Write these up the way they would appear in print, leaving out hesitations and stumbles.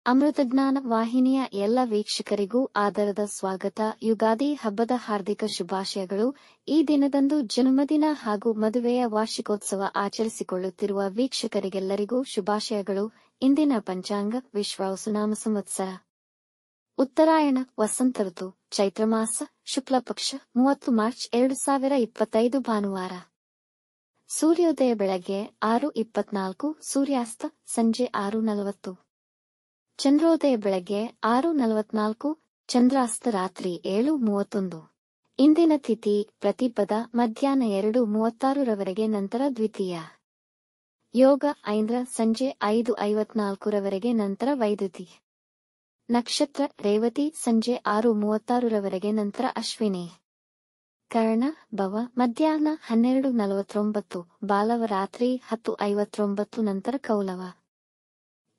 ಅಮೃತಜ್ಞಾನ ವಾಹಿನಿಯ ಎಲ್ಲ ವೀಕ್ಷಕರಿಗೂ ಆದರದ ಸ್ವಾಗತ. ಯುಗಾದಿ ಹಬ್ಬದ ಹಾರ್ದಿಕ ಶುಭಾಶಯಗಳು. ಈ ದಿನದಂದು ಜನ್ಮದಿನ ಹಾಗೂ ಮದುವೆಯ ವಾರ್ಷಿಕೋತ್ಸವ ಆಚರಿಸಿಕೊಳ್ಳುತ್ತಿರುವ ವೀಕ್ಷಕರಿಗೆಲ್ಲರಿಗೂ ಶುಭಾಶಯಗಳು. ಇಂದಿನ ಪಂಚಾಂಗ ವಿಶ್ವಾವಸುನಾಮ ಸಂವತ್ಸರ ಉತ್ತರಾಯಣ ವಸಂತ ಋತು ಚೈತ್ರಮಾಸ ಶುಕ್ಲಪಕ್ಷ 30 ಮಾರ್ಚ್ 2025 ಭಾನುವಾರ. ಸೂರ್ಯೋದಯ ಬೆಳಗ್ಗೆ 6:24, ಸೂರ್ಯಾಸ್ತ ಸಂಜೆ 6:40. ಚಂದ್ರೋದಯ ಬೆಳಗ್ಗೆ 6:44, ಚಂದ್ರಾಸ್ತ ರಾತ್ರಿ 7:31. ಇಂದಿನ ತಿಥಿ ಪ್ರತಿಪದ ಮಧ್ಯಾಹ್ನ 2:36 ನಂತರ ದ್ವಿತೀಯ. ಯೋಗ ಐಂದ್ರ ಸಂಜೆ 5:54 ನಂತರ ವೈದುತಿ. ನಕ್ಷತ್ರ ರೇವತಿ ಸಂಜೆ 6:36 ನಂತರ ಅಶ್ವಿನಿ. ಕರ್ಣ ಭವ ಮಧ್ಯಾಹ್ನ 12:49, ಬಾಲವ ರಾತ್ರಿ 10:59 ನಂತರ ಕೌಲವ.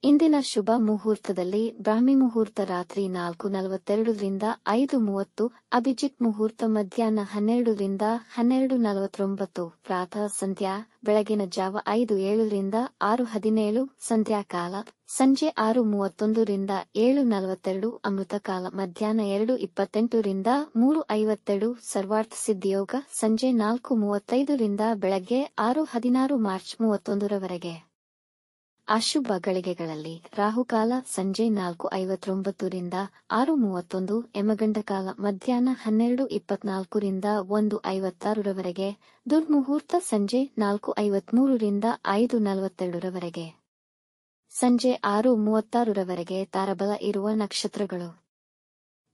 ಇಂದಿನ ಶುಭ ಮುಹೂರ್ತದಲ್ಲಿ ಬ್ರಾಹ್ಮಿ ಮುಹೂರ್ತ ರಾತ್ರಿ 4:42 5:30, ಅಭಿಜಿತ್ ಮುಹೂರ್ತ ಮಧ್ಯಾಹ್ನ 12 12:49, ಪ್ರಾತಃ ಸಂಧ್ಯಾ ಬೆಳಗಿನ ಜಾವ 5:07 6:17, ಸಂಧ್ಯಾಕಾಲ ಸಂಜೆ 6:31 7:42, ಅಮೃತಕಾಲ ಮಧ್ಯಾಹ್ನ 2:28 3:52, ಸರ್ವಾರ್ಥ ಸಿದ್ಧಿಯೋಗ ಸಂಜೆ 4:35 ಬೆಳಗ್ಗೆ 6:16 ಮಾರ್ಚ್ 31. ಅಶುಭ ಗಳಿಗೆಗಳಲ್ಲಿ ರಾಹುಕಾಲ ಸಂಜೆ 4:59 6:31, ಯಮಗಂಡಕಾಲ ಮಧ್ಯಾಹ್ನ 12:24 1:56, ದುರ್ಮುಹೂರ್ತ ಸಂಜೆ 4:53 5:42. ಸಂಜೆ 6:36 ತಾರಬಲ ಇರುವ ನಕ್ಷತ್ರಗಳು: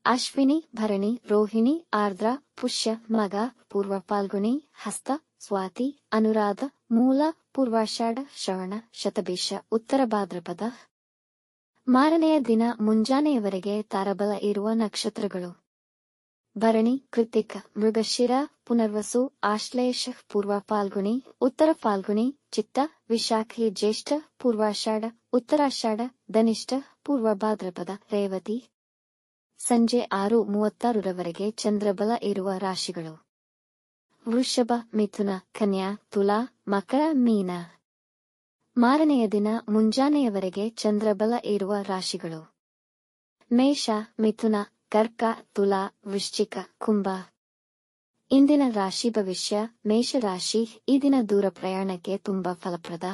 ಅಶ್ವಿನಿ, ಭರಣಿ, ರೋಹಿಣಿ, ಆರ್ದ್ರ, ಪುಷ್ಯ, ಮಗ, ಪೂರ್ವ ಫಾಲ್ಗುಣಿ, ಹಸ್ತ, ಸ್ವಾತಿ, ಅನುರಾಧ, ಮೂಲ, ಪೂರ್ವಾಷಾಢ, ಶ್ರವಣ, ಶತಭಿಷ, ಉತ್ತರ ಭಾದ್ರಪದ. ಮಾರನೆಯ ದಿನ ಮುಂಜಾನೆಯವರೆಗೆ ತಾರಬಲ ಇರುವ ನಕ್ಷತ್ರಗಳು: ಭರಣಿ, ಕೃತಿಕ, ಮೃಗಶಿರ, ಪುನರ್ವಸು, ಆಶ್ಲೇಷ, ಪೂರ್ವ ಫಾಲ್ಗುಣಿ, ಉತ್ತರ ಫಾಲ್ಗುಣಿ, ಚಿತ್ತ, ವಿಶಾಖಿ, ಜ್ಯೇಷ್ಠ, ಪೂರ್ವಾಷಾಢ, ಉತ್ತರಾಷಾಢ, ಧನಿಷ್ಠ, ಪೂರ್ವ ಭಾದ್ರಪದ, ರೇವತಿ. ಸಂಜೆ 6:36 ಚಂದ್ರಬಲ ಇರುವ ರಾಶಿಗಳು: ವೃಷಭ, ಮಿಥುನ, ಕನ್ಯಾ, ತುಲಾ, ಮಕರ, ಮೀನ. ಮಾರನೆಯ ದಿನ ಮುಂಜಾನೆಯವರೆಗೆ ಚಂದ್ರಬಲ ಇರುವ ರಾಶಿಗಳು: ಮೇಷ, ಮಿಥುನ, ಕರ್ಕ, ತುಲಾ, ವೃಶ್ಚಿಕ, ಕುಂಭ. ಇಂದಿನ ರಾಶಿ ಭವಿಷ್ಯ: ಮೇಷರಾಶಿ, ಈ ದಿನ ದೂರ ಪ್ರಯಾಣಕ್ಕೆ ತುಂಬಾ ಫಲಪ್ರದ.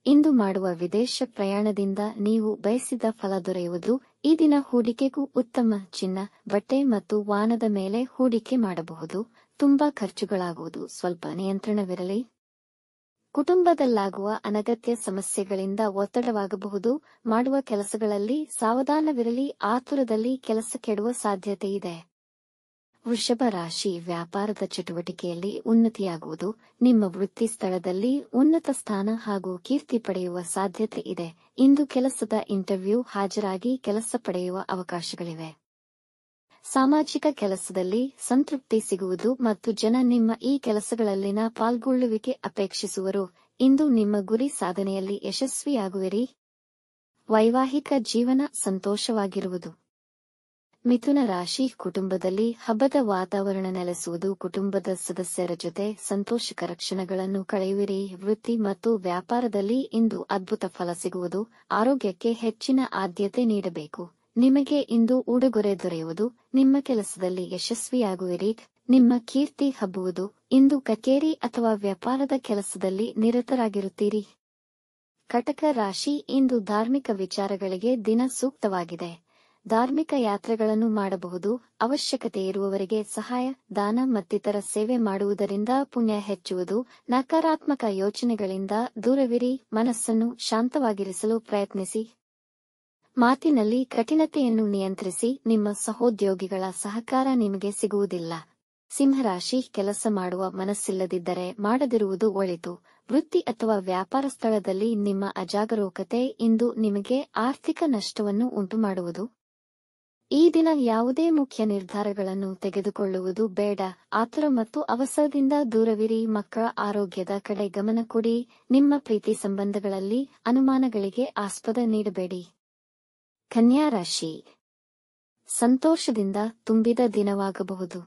ಇಂದು ಮಾಡುವ ವಿದೇಶ ಪ್ರಯಾಣದಿಂದ ನೀವು ಬಯಸಿದ ಫಲ ದೊರೆಯುವುದು. ಈ ದಿನ ಹೂಡಿಕೆಗೂ ಉತ್ತಮ. ಚಿನ್ನ, ಬಟ್ಟೆ ಮತ್ತು ವಾಹನದ ಮೇಲೆ ಹೂಡಿಕೆ ಮಾಡಬಹುದು. ತುಂಬಾ ಖರ್ಚುಗಳಾಗುವುದು, ಸ್ವಲ್ಪ ನಿಯಂತ್ರಣವಿರಲಿ. ಕುಟುಂಬದಲ್ಲಾಗುವ ಅನಗತ್ಯ ಸಮಸ್ಯೆಗಳಿಂದ ಒತ್ತಡವಾಗಬಹುದು. ಮಾಡುವ ಕೆಲಸಗಳಲ್ಲಿ ಸಾವಧಾನವಿರಲಿ, ಆತುರದಲ್ಲಿ ಕೆಲಸ ಕೆಡುವ ಸಾಧ್ಯತೆ ಇದೆ. ವೃಷಭ ರಾಶಿ, ವ್ಯಾಪಾರದ ಚಟುವಟಿಕೆಯಲ್ಲಿ ಉನ್ನತಿಯಾಗುವುದು. ನಿಮ್ಮ ವೃತ್ತಿ ಸ್ಥಳದಲ್ಲಿ ಉನ್ನತ ಸ್ಥಾನ ಹಾಗೂ ಕೀರ್ತಿ ಪಡೆಯುವ ಸಾಧ್ಯತೆ ಇದೆ. ಇಂದು ಕೆಲಸದ ಇಂಟರ್ವ್ಯೂ ಹಾಜರಾಗಿ ಕೆಲಸ ಪಡೆಯುವ ಅವಕಾಶಗಳಿವೆ. ಸಾಮಾಜಿಕ ಕೆಲಸದಲ್ಲಿ ಸಂತೃಪ್ತಿ ಸಿಗುವುದು ಮತ್ತು ಜನ ನಿಮ್ಮ ಈ ಕೆಲಸಗಳಲ್ಲಿನ ಪಾಲ್ಗೊಳ್ಳುವಿಕೆ ಅಪೇಕ್ಷಿಸುವರು. ಇಂದು ನಿಮ್ಮ ಗುರಿ ಸಾಧನೆಯಲ್ಲಿ ಯಶಸ್ವಿಯಾಗುವಿರಿ. ವೈವಾಹಿಕ ಜೀವನ ಸಂತೋಷವಾಗಿರುವುದು. ಮಿಥುನ ರಾಶಿ, ಕುಟುಂಬದಲ್ಲಿ ಹಬ್ಬದ ವಾತಾವರಣ ನೆಲೆಸುವುದು. ಕುಟುಂಬದ ಸದಸ್ಯರ ಜೊತೆ ಸಂತೋಷಕರ ಕ್ಷಣಗಳನ್ನು ಕಳೆಯುವಿರಿ. ವೃತ್ತಿ ಮತ್ತು ವ್ಯಾಪಾರದಲ್ಲಿ ಇಂದು ಅದ್ಭುತ ಫಲ ಸಿಗುವುದು. ಆರೋಗ್ಯಕ್ಕೆ ಹೆಚ್ಚಿನ ಆದ್ಯತೆ ನೀಡಬೇಕು. ನಿಮಗೆ ಇಂದು ಉಡುಗೊರೆ ದೊರೆಯುವುದು. ನಿಮ್ಮ ಕೆಲಸದಲ್ಲಿ ಯಶಸ್ವಿಯಾಗುವಿರಿ. ನಿಮ್ಮ ಕೀರ್ತಿ ಹಬ್ಬುವುದು. ಇಂದು ಕಚೇರಿ ಅಥವಾ ವ್ಯಾಪಾರದ ಕೆಲಸದಲ್ಲಿ ನಿರತರಾಗಿರುತ್ತೀರಿ. ಕಟಕ ರಾಶಿ, ಇಂದು ಧಾರ್ಮಿಕ ವಿಚಾರಗಳಿಗೆ ದಿನ ಸೂಕ್ತವಾಗಿದೆ. ಧಾರ್ಮಿಕ ಯಾತ್ರೆಗಳನ್ನು ಮಾಡಬಹುದು. ಅವಶ್ಯಕತೆ ಇರುವವರಿಗೆ ಸಹಾಯ, ದಾನ ಮತ್ತಿತರ ಸೇವೆ ಮಾಡುವುದರಿಂದ ಪುಣ್ಯ ಹೆಚ್ಚುವುದು. ನಕಾರಾತ್ಮಕ ಯೋಚನೆಗಳಿಂದ ದೂರವಿರಿ. ಮನಸ್ಸನ್ನು ಶಾಂತವಾಗಿರಿಸಲು ಪ್ರಯತ್ನಿಸಿ. ಮಾತಿನಲ್ಲಿ ಕಠಿಣತೆಯನ್ನು ನಿಯಂತ್ರಿಸಿ. ನಿಮ್ಮ ಸಹೋದ್ಯೋಗಿಗಳ ಸಹಕಾರ ನಿಮಗೆ ಸಿಗುವುದಿಲ್ಲ. ಸಿಂಹರಾಶಿ, ಕೆಲಸ ಮಾಡುವ ಮನಸ್ಸಿಲ್ಲದಿದ್ದರೆ ಮಾಡದಿರುವುದು ಒಳಿತು. ವೃತ್ತಿ ಅಥವಾ ವ್ಯಾಪಾರ ಸ್ಥಳದಲ್ಲಿ ನಿಮ್ಮ ಅಜಾಗರೂಕತೆ ಇಂದು ನಿಮಗೆ ಆರ್ಥಿಕ ನಷ್ಟವನ್ನು ಉಂಟುಮಾಡುವುದು. ಈ ದಿನ ಯಾವುದೇ ಮುಖ್ಯ ನಿರ್ಧಾರಗಳನ್ನು ತೆಗೆದುಕೊಳ್ಳುವುದು ಬೇಡ. ಆತುರ ಮತ್ತು ಅವಸರದಿಂದ ದೂರವಿರಿ. ಮಕ್ಕಳ ಆರೋಗ್ಯದ ಕಡೆ ಗಮನ ಕೊಡಿ. ನಿಮ್ಮ ಪ್ರೀತಿ ಸಂಬಂಧಗಳಲ್ಲಿ ಅನುಮಾನಗಳಿಗೆ ಆಸ್ಪದ ನೀಡಬೇಡಿ. ಕನ್ಯಾ ರಾಶಿ, ಸಂತೋಷದಿಂದ ತುಂಬಿದ ದಿನವಾಗಬಹುದು.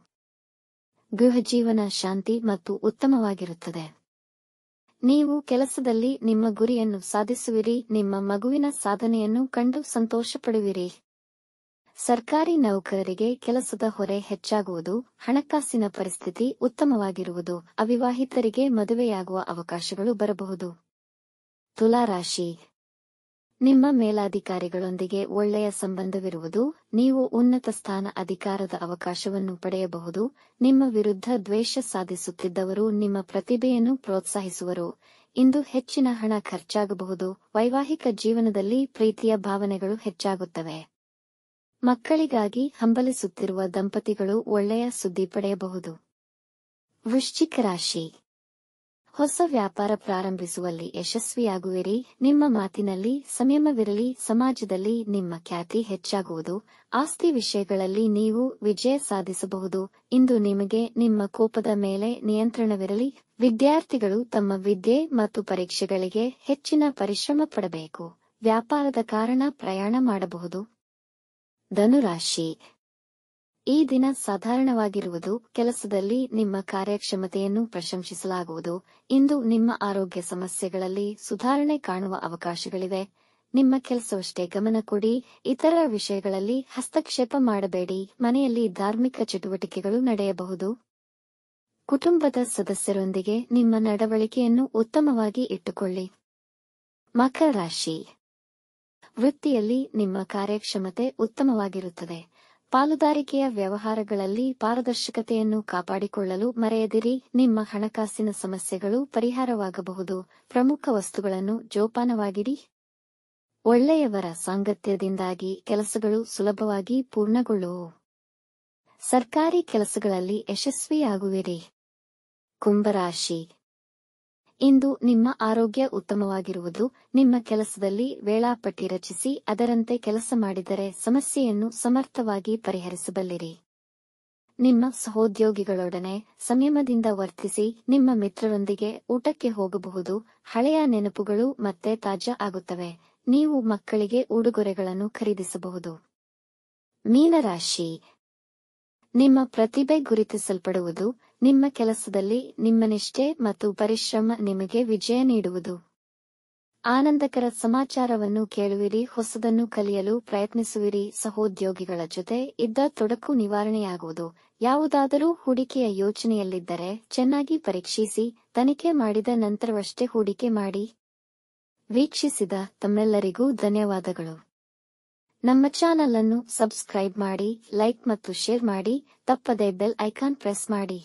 ಗೃಹ ಜೀವನ ಶಾಂತಿ ಮತ್ತು ಉತ್ತಮವಾಗಿರುತ್ತದೆ. ನೀವು ಕೆಲಸದಲ್ಲಿ ನಿಮ್ಮ ಗುರಿಯನ್ನು ಸಾಧಿಸುವಿರಿ, ನಿಮ್ಮ ಮಗುವಿನ ಸಾಧನೆಯನ್ನು ಕಂಡು ಸಂತೋಷಪಡುವಿರಿ. ಸರ್ಕಾರಿ ನೌಕರರಿಗೆ ಕೆಲಸದ ಹೊರೆ ಹೆಚ್ಚಾಗುವುದು, ಹಣಕಾಸಿನ ಪರಿಸ್ಥಿತಿ ಉತ್ತಮವಾಗಿರುವುದು, ಅವಿವಾಹಿತರಿಗೆ ಮದುವೆಯಾಗುವ ಅವಕಾಶಗಳು ಬರಬಹುದು. ತುಲಾರಾಶಿ, ನಿಮ್ಮ ಮೇಲಾಧಿಕಾರಿಗಳೊಂದಿಗೆ ಒಳ್ಳೆಯ ಸಂಬಂಧವಿರುವುದು, ನೀವು ಉನ್ನತ ಸ್ಥಾನ ಅಧಿಕಾರದ ಅವಕಾಶವನ್ನು ಪಡೆಯಬಹುದು. ನಿಮ್ಮ ವಿರುದ್ಧ ದ್ವೇಷ ಸಾಧಿಸುತ್ತಿದ್ದವರು ನಿಮ್ಮ ಪ್ರತಿಭೆಯನ್ನು ಪ್ರೋತ್ಸಾಹಿಸುವರು. ಇಂದು ಹೆಚ್ಚಿನ ಹಣ ಖರ್ಚಾಗಬಹುದು. ವೈವಾಹಿಕ ಜೀವನದಲ್ಲಿ ಪ್ರೀತಿಯ ಭಾವನೆಗಳು ಹೆಚ್ಚಾಗುತ್ತವೆ. ಮಕ್ಕಳಿಗಾಗಿ ಹಂಬಲಿಸುತ್ತಿರುವ ದಂಪತಿಗಳು ಒಳ್ಳೆಯ ಸುದ್ದಿ ಪಡೆಯಬಹುದು. ವೃಶ್ಚಿಕ ರಾಶಿ, ಹೊಸ ವ್ಯಾಪಾರ ಪ್ರಾರಂಭಿಸುವಲ್ಲಿ ಯಶಸ್ವಿಯಾಗುವಿರಿ. ನಿಮ್ಮ ಮಾತಿನಲ್ಲಿ ಸಂಯಮವಿರಲಿ. ಸಮಾಜದಲ್ಲಿ ನಿಮ್ಮ ಖ್ಯಾತಿ ಹೆಚ್ಚಾಗುವುದು. ಆಸ್ತಿ ವಿಷಯಗಳಲ್ಲಿ ನೀವು ವಿಜಯ ಸಾಧಿಸಬಹುದು. ಇಂದು ನಿಮಗೆ ನಿಮ್ಮ ಕೋಪದ ಮೇಲೆ ನಿಯಂತ್ರಣವಿರಲಿ. ವಿದ್ಯಾರ್ಥಿಗಳು ತಮ್ಮ ವಿದ್ಯೆ ಮತ್ತು ಪರೀಕ್ಷೆಗಳಿಗೆ ಹೆಚ್ಚಿನ ಪರಿಶ್ರಮ ಪಡಬೇಕು. ವ್ಯಾಪಾರದ ಕಾರಣ ಪ್ರಯಾಣ ಮಾಡಬಹುದು. ಧನುರಾಶಿ, ಈ ದಿನ ಸಾಧಾರಣವಾಗಿರುವುದು. ಕೆಲಸದಲ್ಲಿ ನಿಮ್ಮ ಕಾರ್ಯಕ್ಷಮತೆಯನ್ನು ಪ್ರಶಂಸಿಸಲಾಗುವುದು. ಇಂದು ನಿಮ್ಮ ಆರೋಗ್ಯ ಸಮಸ್ಯೆಗಳಲ್ಲಿ ಸುಧಾರಣೆ ಕಾಣುವ ಅವಕಾಶಗಳಿವೆ. ನಿಮ್ಮ ಕೆಲಸವಷ್ಟೇ ಗಮನ ಕೊಡಿ, ಇತರ ವಿಷಯಗಳಲ್ಲಿ ಹಸ್ತಕ್ಷೇಪ ಮಾಡಬೇಡಿ. ಮನೆಯಲ್ಲಿ ಧಾರ್ಮಿಕ ಚಟುವಟಿಕೆಗಳು ನಡೆಯಬಹುದು. ಕುಟುಂಬದ ಸದಸ್ಯರೊಂದಿಗೆ ನಿಮ್ಮ ನಡವಳಿಕೆಯನ್ನು ಉತ್ತಮವಾಗಿ ಇಟ್ಟುಕೊಳ್ಳಿ. ಮಕರ ರಾಶಿ, ವೃತ್ತಿಯಲ್ಲಿ ನಿಮ್ಮ ಕಾರ್ಯಕ್ಷಮತೆ ಉತ್ತಮವಾಗಿರುತ್ತದೆ. ಪಾಲುದಾರಿಕೆಯ ವ್ಯವಹಾರಗಳಲ್ಲಿ ಪಾರದರ್ಶಕತೆಯನ್ನು ಕಾಪಾಡಿಕೊಳ್ಳಲು ಮರೆಯದಿರಿ. ನಿಮ್ಮ ಹಣಕಾಸಿನ ಸಮಸ್ಯೆಗಳು ಪರಿಹಾರವಾಗಬಹುದು. ಪ್ರಮುಖ ವಸ್ತುಗಳನ್ನು ಜೋಪಾನವಾಗಿಡಿ. ಒಳ್ಳೆಯವರ ಸಾಂಗತ್ಯದಿಂದಾಗಿ ಕೆಲಸಗಳು ಸುಲಭವಾಗಿ ಪೂರ್ಣಗೊಳ್ಳುವು. ಸರ್ಕಾರಿ ಕೆಲಸಗಳಲ್ಲಿ ಯಶಸ್ವಿಯಾಗುವಿರಿ. ಕುಂಭರಾಶಿ, ಇಂದು ನಿಮ್ಮ ಆರೋಗ್ಯ ಉತ್ತಮವಾಗಿರುವುದು. ನಿಮ್ಮ ಕೆಲಸದಲ್ಲಿ ವೇಳಾಪಟ್ಟಿ ರಚಿಸಿ ಅದರಂತೆ ಕೆಲಸ ಮಾಡಿದರೆ ಸಮಸ್ಯೆಯನ್ನು ಸಮರ್ಥವಾಗಿ ಪರಿಹರಿಸಬಲ್ಲಿರಿ. ನಿಮ್ಮ ಸಹೋದ್ಯೋಗಿಗಳೊಡನೆ ಸಂಯಮದಿಂದ ವರ್ತಿಸಿ. ನಿಮ್ಮ ಮಿತ್ರರೊಂದಿಗೆ ಊಟಕ್ಕೆ ಹೋಗಬಹುದು. ಹಳೆಯ ನೆನಪುಗಳು ಮತ್ತೆ ತಾಜಾ ಆಗುತ್ತವೆ. ನೀವು ಮಕ್ಕಳಿಗೆ ಉಡುಗೊರೆಗಳನ್ನು ಖರೀದಿಸಬಹುದು. ಮೀನರಾಶಿ, ನಿಮ್ಮ ಪ್ರತಿಭೆ ಗುರುತಿಸಲ್ಪಡುವುದು. ನಿಮ್ಮ ಕೆಲಸದಲ್ಲಿ ನಿಮ್ಮ ನಿಷ್ಠೆ ಮತ್ತು ಪರಿಶ್ರಮ ನಿಮಗೆ ವಿಜಯ ನೀಡುವುದು. ಆನಂದಕರ ಸಮಾಚಾರವನ್ನು ಕೇಳುವಿರಿ. ಹೊಸದನ್ನು ಕಲಿಯಲು ಪ್ರಯತ್ನಿಸುವಿರಿ. ಸಹೋದ್ಯೋಗಿಗಳ ಜೊತೆ ಇದ್ದ ತೊಡಕು ನಿವಾರಣೆಯಾಗುವುದು. ಯಾವುದಾದರೂ ಹೂಡಿಕೆಯ ಯೋಚನೆಯಲ್ಲಿದ್ದರೆ ಚೆನ್ನಾಗಿ ಪರೀಕ್ಷಿಸಿ. ತನಿಖೆ ಮಾಡಿದ ನಂತರವಷ್ಟೇ ಹೂಡಿಕೆ ಮಾಡಿ. ವೀಕ್ಷಿಸಿದ ತಮ್ಮೆಲ್ಲರಿಗೂ ಧನ್ಯವಾದಗಳು. ನಮ್ಮ ಚಾನಲ್ ಅನ್ನು ಸಬ್ಸ್ಕ್ರೈಬ್ ಮಾಡಿ, ಲೈಕ್ ಮತ್ತು ಶೇರ್ ಮಾಡಿ. ತಪ್ಪದೇ ಬೆಲ್ ಐಕಾನ್ ಪ್ರೆಸ್ ಮಾಡಿ.